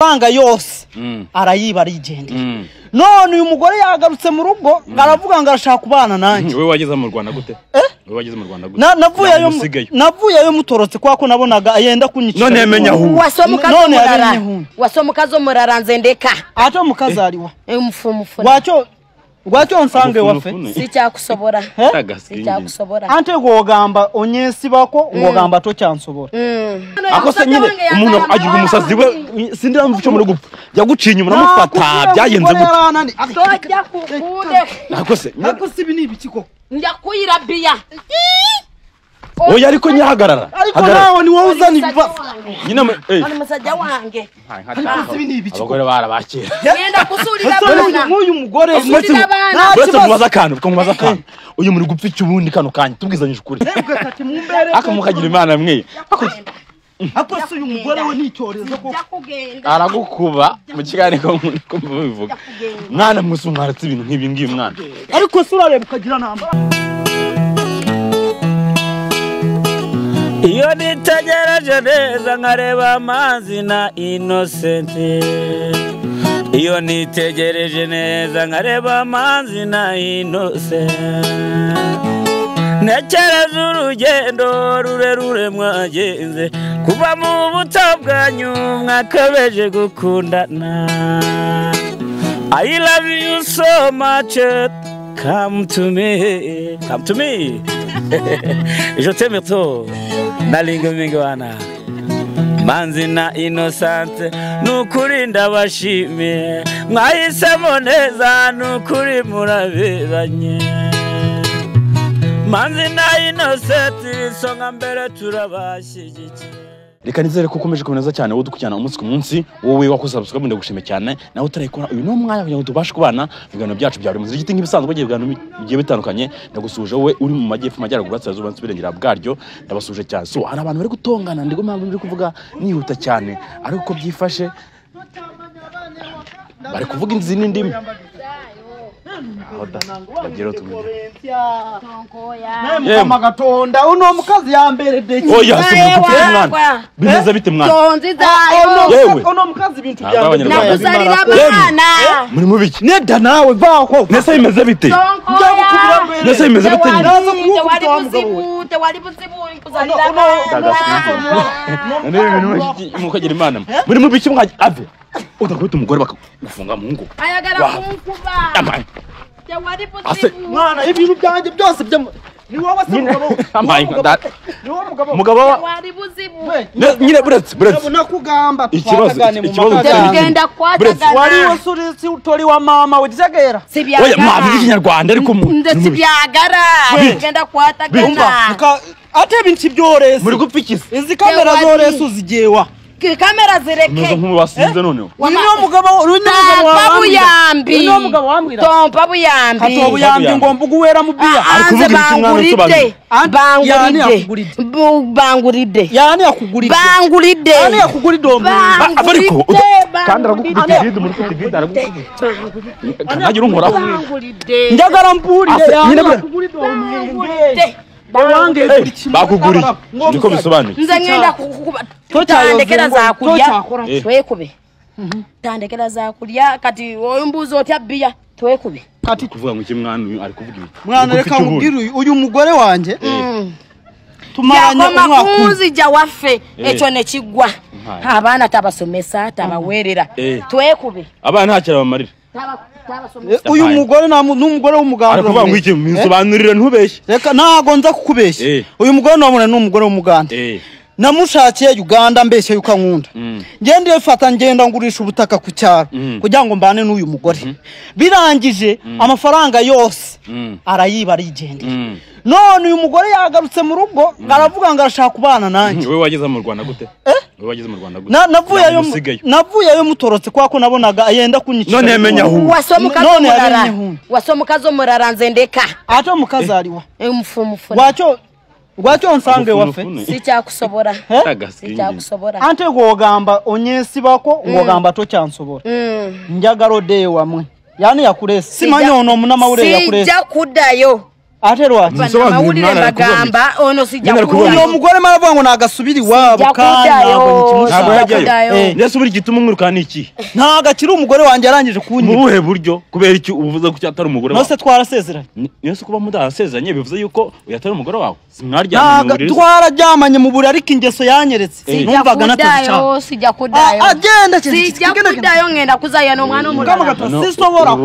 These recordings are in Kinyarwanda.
banga yose arayiba arigende none uyu mugore yagarutse mu rugo aravuga ngo arashaka kubana nanjye. Wewe wageze mu Rwanda gute? Wewe wageze mu Rwanda gute? Navuye ayo mutorotse kwako nabonaga ayenda kunyica. None yemenya hu. Wasomukazo muraranze ndeka. Ato mukazariwa. Umufumu. Gwacho nsange wafe. Sicyakusobora. Sicyakusobora. Ante gogamba onyesi bako ngogamba to cyansobora. Ako se nyine umuntu agiye umusazi we sindira mvucyo muri gupfa. Yaguciye inyuma namufata byagenze gute? Tojya kukude. Ako se ibi ni ibikiko. Njya kuyirabiya. Oya ariko nyahagarara. Ariko nawe ni wowe uzana ibibazo. Nyina Ari musajja wange. Ibi ni ibikiko. Abagore barabakira. Yenda kusurira abana. Nk'uyu mugore Bose mubaza kantu mubaza kantu. Uyu muri gupfa icyubundi kano kanya tubwizanyije ukuri. Akamukagira Imana mwe. Ako se uyu mugore we n'icyorezo ko aragukuba mu kigani ko bivuga. Mwana musumwaratse ibintu nk'ibi ngiye mwana. Ariko surareba ukagira namba. Iyo nitegereje neza nkareba amazi na Innocent. Iyo nitegereje neza nkareba amazi na Innocent. Nekereza urugendo rurerure mwagenze kuva mu buto bwanyu mwakabeje gukundana. I love you so much. Come to me. Come to me. Je t'aime trop. Nalinga mingwana. Manzi na Innocent nukuri ndabashimiye. Mwahisemo neza nukuri muraberanye. Manzi na Innocent songa mbere turabashyigikiye. Reka nizere ko ukomeje kumeneza cyane wowe dukujyana umunsi ku munsi wowe wakusubscribe ndagushime cyane nawe utarayikora uyu no mwanya kugira ngo tubashe kubana ibiganiro byacu bya buri munsi igiti nk'ibisanzwe bagiye ibiganiro bigiye bitandukanye ndagusuje wowe uri mu majyepfo majyaruguru atsazuba nsubirengera bwaryo ndabasuje cyane so hari abantu bari gutongana ndigo mpamvu ndi kuvuga nihuta cyane ariko ko byifashe bari kuvuga inzini ndimi bagero tumwe mama gatonda uno mukazi yambere deki oya mwana bimeze bite mwana tonzi zayo uno mukazi bintu byambere nakuzarira abana muri mu biki neda nawe vaho nese bimeze bite nese bimeze bite wari buzibu kuzarira abana mukagira Imana muri mu biki mwaje ave udakubita umugore bakagufunga mu ngo ayagara kumkuba wari buzibu mwana ibintu byanjye byose ni wowe se mugabo wari buzibu nyine buretse nakugamba twakagane mu tugenda kwatagana wari wasurisi utori wa mama wizagera oya mwavuga ikinyarwanda ariko ndetse byagara tugenda kwatagana ate bintu byorese muri gupfa ikisi izi kamera zorese uzigewa kamera zireke nk'ubasize noneho niyo mugabo buyambi tompa buyambi hato buyambi ngo mvuga uwera mu biya ariko banguride yani yakuguride yani yakuguride ariko kandi aragukubita igide muri kuti igide aragukubita kanagira unkoraho ndagara mpurire yani yakuguride bakuguriye niko bisobanuye nze ngenda tandekera zakurya twekube tandekera zakurya kati oyumbuzo otyabbiya twekube kati kuvuga ngo kimwana ari kuvuga ibi mwana reka nkubwire uyu mugore wanje tumaranye umwakuzi jya wafe echo nekigwa abana tabasomesa tabawerera twekube abana ntakira bamarira uyu mugore n'umugore w'umuganga ari kuvuga ngo iki minsobanurira ntubeshye reka ntago nza kukubeshya uyu mugore namune n'umugore w'umuganda namushakiye Uganda mbeshye yuko nkunda ngende fata ngenda ngurisha ubutaka ku cyaro kugira ngo mbane n'uyu mugore birangije amafaranga yose arayiba arigende none uyu mugore yagarutse mu rugo aravuga ngo arashaka kubana nanjye wewe wageze mu Rwanda gute wewe wageze mu Rwanda gute navuye ayo mutorotse kwako nabonaga ayenda kunyica none yemenya hu wasomukazo muraranze ndeka ato mukazariwa umufumu gwacho nsange wafe sicyakusobora sicyakusobora ante gogamba onyesi bako ngogamba to cyansobora njagaro de wamwe yani yakurese simanyo no munamawure yakurese sijja kudayo aterwa amawulire bagamba ono sijja uyo mugore maravuga ngo nagasubiri wabo kandi ntabwo yajyayo ndetse buri gituma umwirukana iki ntaga kiri umugore wanjye arangije kunyi mu buhe buryo kubera iki uvuze ko cyatari umugore wawe nose twarasezeranye niyo kuba mudasezeranye bivuze yuko uyatari umugore wawe simwaryamye mu buriri twararyamanye mu buriri ariko ingeso yanyeretse numvaga natazicaho sijja kudayo agenda sijja kudayo ngenda kuzaya no mwana omulala sisobora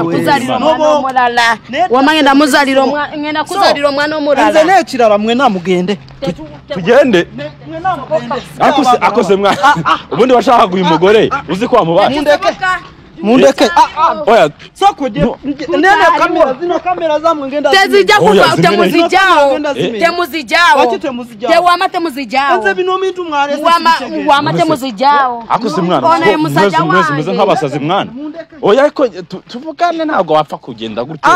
kuzalira mwana omulala wamagenda muzalira ngenda kuzalira mwana omulala nze nekirara mwe namugende tugende akose mwana ubundi washaka uyu mugore uzi ko wamubasha mundeke oya soko nene kamera zamwe ngenda tezija kuva temuzijao tewamate muzijao nze bino mintu mwarese wamate muzijao akose mwana mwese nk'abasazi mwana oya ariko tuvugane ntabwo wapfa kugenda gutyo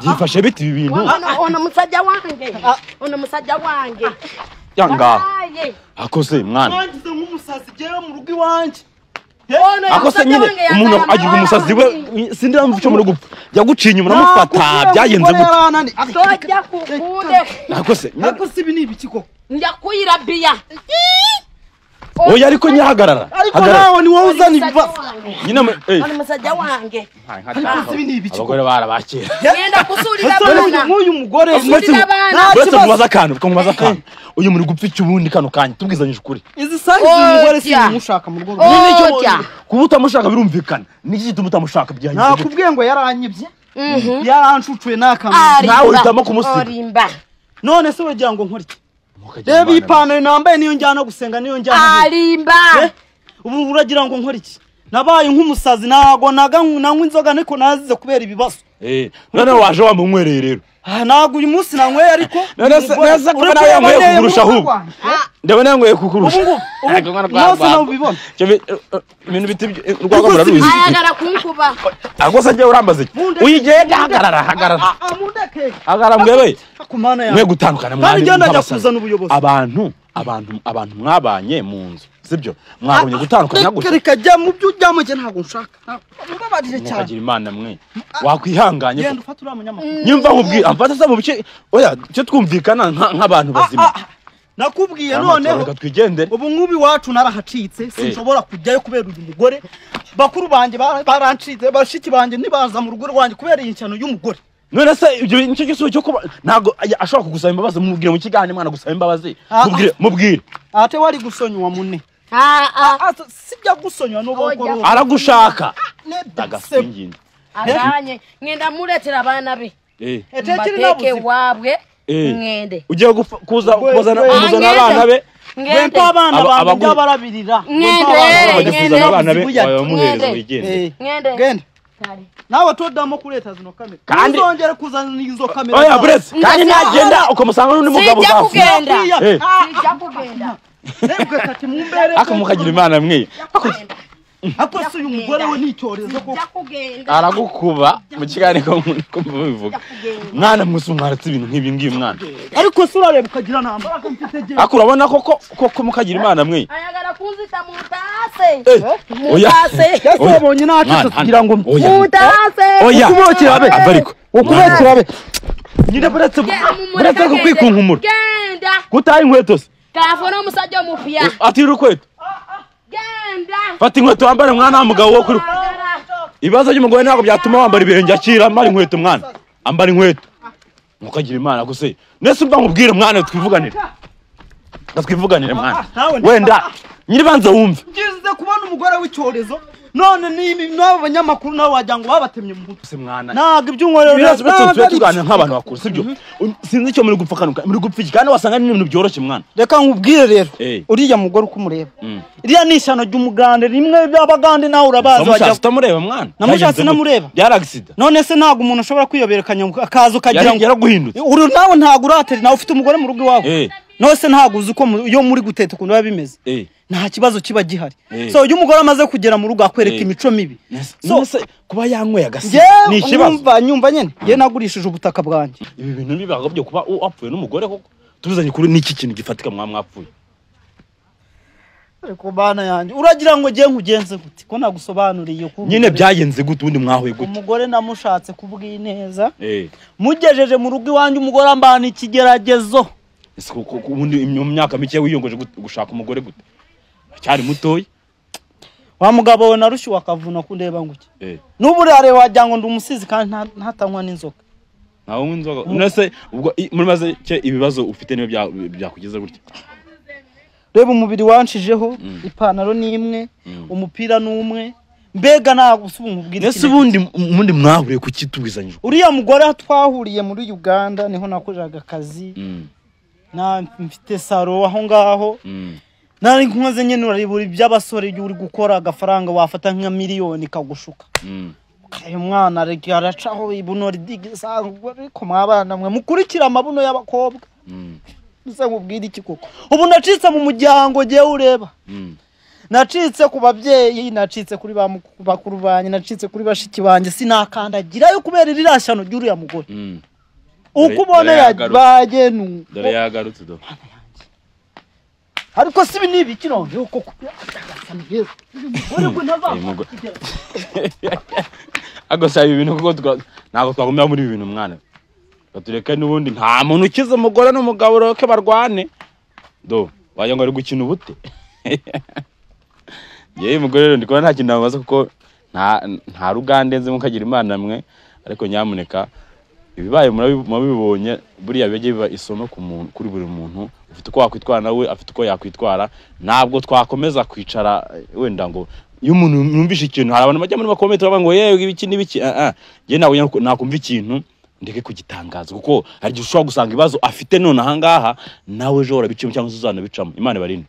byifashe biti ibi bintu ono musajja wange yanga akose mwana wangize nk'umusazi jewe mu rugo iwanje akose nyine umuntu agira umusazi we sindi bamvuce muri gupfa yaguciye inyuma namufata byagenze gute tojja kukude akose ibi ni ibiki koko njya kuyira biya oya ariko nyahagarara ariko nawe ni wowe uzana ibibazo nyine ono musajja wange ibi ni ibiki abagore barabakira ngenda kusulira abana nk'uyu mugore uretse mubaza akantu uyu muri gupfa iki ubundi kano kanya tubwizanyije ukuri izi sahizi umugore simushaka mu rugo kuba utamushaka birumvikana niki gituma utamushaka byanjye nakubwiye ngo yaranyibye yarancucuye n'akantu nawe uhitamo kumusiga none se wegira ngo nkore iki reba iyi pantaro nambaye niyo njyana gusenga niyo njyana arimba ubu uragira ngo nkore iki nabaye nk'umusazi nago nanywa inzoga ariko nazize kubera ibibazo none waje wamunywereye rero ntabwo uyu munsi nanyweye ariko neza ko nawe yanyweye kukurusha ahubwo ndabona yanyweye kukurusha mwose nawe ubibona ibintu biti urwagwa muraruzi ayagara kunkuba agose njye urambaze iki uyigenda hagarara mwebe mwe gutandukana abantu mwabanye mu nzu sibyo mwagumye gutandukanya gutya reka jya mu byo ujyamo je ntabwo nshaka mubabarire cyane mukagira imana mwe wakwihanganye genda ufata uriya munyamakuru nyumva nkubwira amfata se mu bice oya cyo twumvikana nk'abantu bazima nakubwiye noneho ubu nk'ubi wacu narahacitse sinshobora kujyayo kubera uyu mugore bakuru banjye barancitse bashiki banjye nibaza mu rugo rwanjye kubera iyi cyano y'umugore none se ibyo nicyo gisubizo cyo kuba ntago ashobora kugusaba imbabazi mubwire mu kigane mwana gusaba imbabazi mubwire ate wari gusonywa mune sijya gusonywa n'ubokoro aragushaka agasinginda aganye ngenda muretera abana be bateke wabwe ngende ugiye kuzana abana be ngende abana banjye barabirira ngende abana be bamuhereza wigende nawe todamo kureta zino kamera kandi uzongere kuzana izo kamera oya brese kandi nagenda ukamusanga n'undi mugabo zafu sijya kugenda nebwe kati mumbere akamukagira imana mwe akose uyu mugore we n'icyorezo ko aragukuba mu kigane ko bivuga mwana mwese mwaratse ibintu nk'ibi ngibi mwana ariko se urareba ukagira namba akamfiteje akurabona koko mukagira imana mwe ayagara kuzita mutase mutase yabonye nacyo kugira ngo mutase oya ukubokera be abariko ukubokera be nyine buretse ko kwikunkumura genda gutaye inkweto se kafona umusajja mupya atira ukweto genda fata inkweto wambare mwana w'umugabo wo kuri ibibazo by'umugore ntabwo byatuma wambara ibirenge akira ambara inkweto mwana ambara inkweto mukagira imana guse nese mba nkubwire mwana twivuganire mwana wenda nyiri banza wumve ngize kubona umugore w'icyorezo none n'abo banyamakuru nabo wagira ngo babatemye mu mutwe se mwana ntabwo iby'unkorero rero tuganira nk'abantu bakuru sibyo sinzi icyo muri gupfakanuka muri gupfiki kandi wasanga ni ibintu byoroshye mwana reka nkubwire rero uriya mugore uko umureba iriya ni ishyano ry'umugande rimwe by'abagande nawe urabazi wajya utamureba mwana namushatse namureba byaragisida none se ntabwo umuntu ashobora kwiyoberekanya akaza ukagira ngo yaraguhindutse uri nawe ntabwo urateri nawe ufite umugore mu rugo iwawe nose ntabwo uzi uko iyo muri guteta ukuntu biba bimeze nta kibazo kiba gihari so iyo umugore amaze kugera mu rugo akwereka imico mibi nose kuba yanyweye agasi ni ikibazo nyumva nyene ye nagurishije ubutaka bwanjye ibi bintu nibagabye kuba wapfuye n'umugore koko tuzanye kuri niki kintu gifatika mwapfuye ariko bana yanjye uragira ngo ngiye nkugenze gute ko nagusobanuriye ko nyine byagenze gute ubundi mwahuye gute umugore namushatse kubwineza mugejeje mu rugo iwanjye umugore ambana ikigeragezo ubundi mu myaka mike wiyongoje gushaka umugore gute cyari mutoyi wa mugabo we narushye wakavuna kundeba nguki n'uburare wajya ngo ndi umusizi kandi ntatanywa n'inzoga nawo inzoga unase ubwo muri maze cye ibibazo ufite niyo byakugeza gutya reba umubiri wanshijeho ipantaro n'imwe umupira n'umwe mbega nagusubungubwira ese ubundi mwahuriye kukitubizanyije uriya mugore twahuriye muri Uganda niho nakoraga akazi na mfite saro aho ngaho nari nkoze nyene uraribura by'abasore uri gukora agafaranga wafata nka miliyoni kagushuka uyu mwana aracaho ibuno ridigisa ariko mwabana mwe mukurikira amabuno y'abakobwa uza nkubwira iki koko ubu nacitse mu muryango giye ureba nacitse ku babyeyi nacitse kuri bakuru banye nacitse kuri bashiki banje sinakandagira yo kubera rirashano ry'uriya mugore uko ubona yagenu dore yagarutse do ariko sibi nibi kino yuko agosaba ibintu kuko ntago twagomba muri ibintu mwana batureka n'ubundi nta muntu ukize umugore n'umugabo roke barwane do wajya ngo ari gukina ubute yewe umugore rero ndikora nta kintu nabaza kuko nta rugandenze mukagira imana mwe ariko nyamuneka ibibaye mubibonye buriya bege biba isomo ku muntu kuri buri muntu ufite uko wakwitwara nawe afite uko yakwitwara ntabwo twakomeza kwicara wenda ngo iyo umuntu numvishe ikintu hari abantu bajya muri makomenti bavuga ngo yewe ibiki n'ibiki je nawe nakumva ikintu ndeke kugitangaza kuko hari ushobora gusanga ibibazo afite none aha ngaha nawe ejo urabicimo cyangwa uzana bicamo imana barinde